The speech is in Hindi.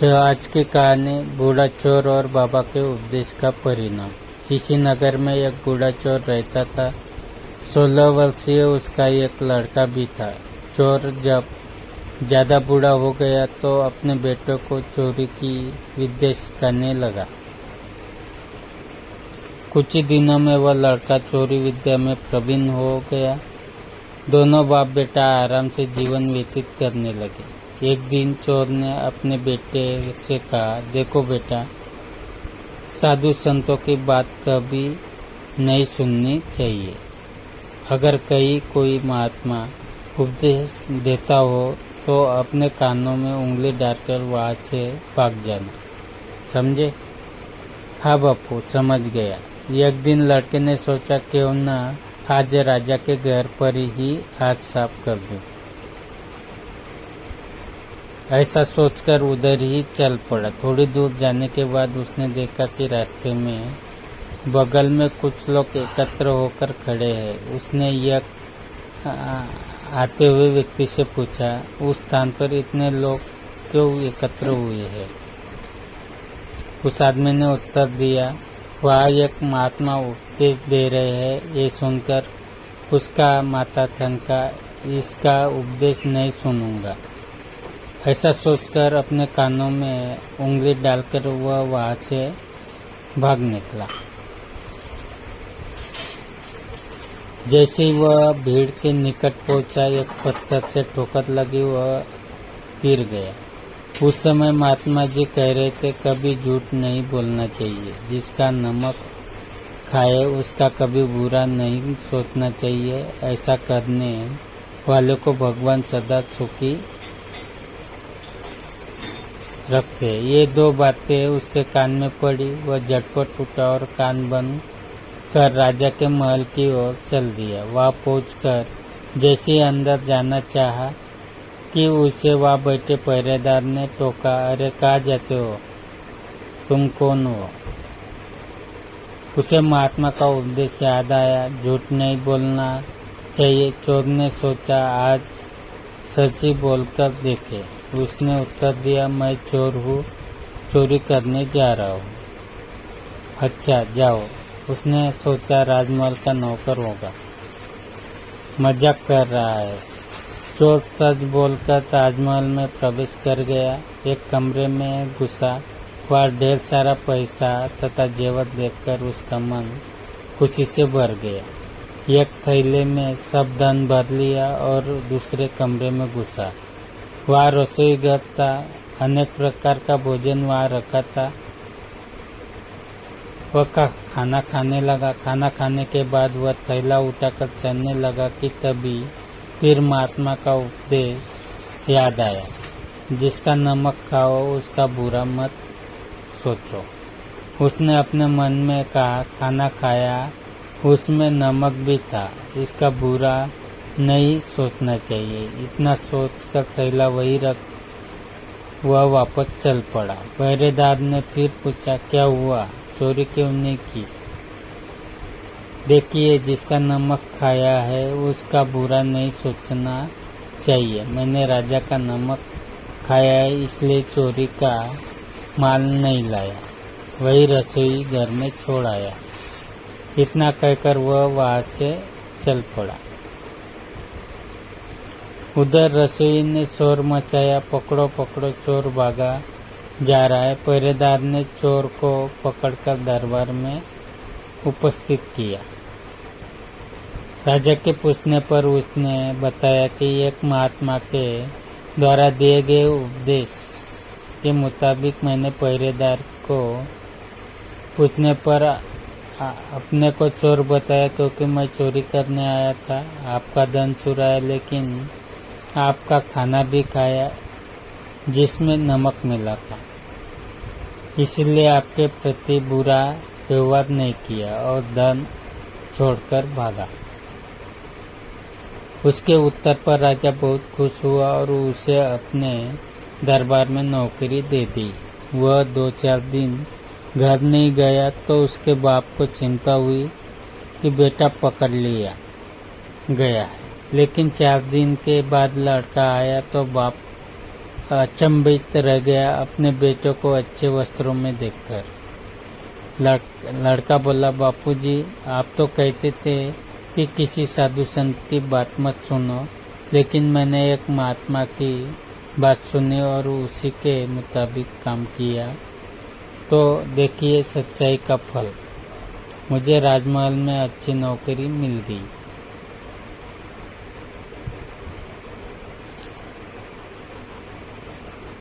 तो आज की कहानी बूढ़ा चोर और बाबा के उपदेश का परिणाम। किसी नगर में एक बूढ़ा चोर रहता था। 16 वर्षीय उसका एक लड़का भी था। चोर जब ज्यादा बूढ़ा हो गया तो अपने बेटों को चोरी की विद्या सिखाने लगा। कुछ ही दिनों में वह लड़का चोरी विद्या में प्रवीण हो गया। दोनों बाप बेटा आराम से जीवन व्यतीत करने लगे। एक दिन चोर ने अपने बेटे से कहा, देखो बेटा, साधु संतों की बात कभी नहीं सुननी चाहिए। अगर कहीं कोई महात्मा उपदेश देता हो तो अपने कानों में उंगली डालकर वहां से भाग जाना, समझे? हाँ बापू, समझ गया। एक दिन लड़के ने सोचा, क्यों न आज राजा के घर पर ही हाथ साफ कर दूं। ऐसा सोचकर उधर ही चल पड़ा। थोड़ी दूर जाने के बाद उसने देखा कि रास्ते में बगल में कुछ लोग एकत्र होकर खड़े हैं। उसने एक आते हुए व्यक्ति से पूछा, उस स्थान पर इतने लोग क्यों एकत्र हुए हैं? उस आदमी ने उत्तर दिया, वहाँ एक महात्मा उपदेश दे रहे हैं। ये सुनकर उसका माथा ठनका, इसका उपदेश नहीं सुनूंगा। ऐसा सोचकर अपने कानों में उंगली डालकर वह वहां से भाग निकला। जैसे ही वह भीड़ के निकट पहुंचा, एक पत्थर से ठोकर लगी, वह गिर गया। उस समय महात्मा जी कह रहे थे, कभी झूठ नहीं बोलना चाहिए। जिसका नमक खाए उसका कभी बुरा नहीं सोचना चाहिए। ऐसा करने वाले को भगवान सदा सुखी रखते। ये दो बातें उसके कान में पड़ी। वह झटपट उठा और कान बंद कर राजा के महल की ओर चल दिया। वहां पहुंचकर जैसे ही अंदर जाना चाहा कि उसे वहां बैठे पहरेदार ने टोका, अरे कहाँ जाते हो? तुम कौन हो? उसे महात्मा का उपदेश याद आया, झूठ नहीं बोलना चाहिए। चोर ने सोचा, आज सच ही बोलकर देखे। उसने उत्तर दिया, मैं चोर हूँ, चोरी करने जा रहा हूँ। अच्छा, जाओ। उसने सोचा, राजमहल का नौकर होगा, मजाक कर रहा है। चोर सच बोलकर राजमहल में प्रवेश कर गया। एक कमरे में घुसा। वहाँ ढेर सारा पैसा तथा जेवर देखकर उसका मन खुशी से भर गया। एक थैले में सब धन भर लिया और दूसरे कमरे में घुसा। वहाँ रसोई घर था। अनेक प्रकार का भोजन वहाँ रखा था। वह खाना खाने लगा। खाना खाने के बाद वह थैला उठाकर चलने लगा कि तभी फिर महात्मा का उपदेश याद आया, जिसका नमक खाओ उसका बुरा मत सोचो। उसने अपने मन में कहा, खाना खाया, उसमें नमक भी था, इसका बुरा नहीं सोचना चाहिए। इतना सोचकर थैला वही रख वह वापस चल पड़ा। पहरेदार ने फिर पूछा, क्या हुआ? चोरी क्यों नहीं की? देखिए, जिसका नमक खाया है उसका बुरा नहीं सोचना चाहिए। मैंने राजा का नमक खाया है, इसलिए चोरी का माल नहीं लाया, वही रसोई घर में छोड़ आया। इतना कहकर वह वहां से चल पड़ा। उधर रसोई ने शोर मचाया, पकड़ो पकड़ो, चोर भागा जा रहा है। पहरेदार ने चोर को पकड़कर दरबार में उपस्थित किया। राजा के पूछने पर उसने बताया कि एक महात्मा के द्वारा दिए गए उपदेश के मुताबिक मैंने पहरेदार को पूछने पर अपने को चोर बताया, क्योंकि मैं चोरी करने आया था। आपका धन चुराया, लेकिन आपका खाना भी खाया जिसमें नमक मिला था, इसलिए आपके प्रति बुरा व्यवहार नहीं किया और धन छोड़कर भागा। उसके उत्तर पर राजा बहुत खुश हुआ और उसे अपने दरबार में नौकरी दे दी। वह 2-4 दिन घर नहीं गया तो उसके बाप को चिंता हुई कि बेटा पकड़ लिया गया है। लेकिन 4 दिन के बाद लड़का आया तो बाप अचंभित रह गया अपने बेटे को अच्छे वस्त्रों में देखकर। लड़का बोला, बापूजी, आप तो कहते थे कि किसी साधु संत की बात मत सुनो, लेकिन मैंने एक महात्मा की बात सुनी और उसी के मुताबिक काम किया, तो देखिए सच्चाई का फल। मुझे राजमहल में अच्छी नौकरी मिल गई।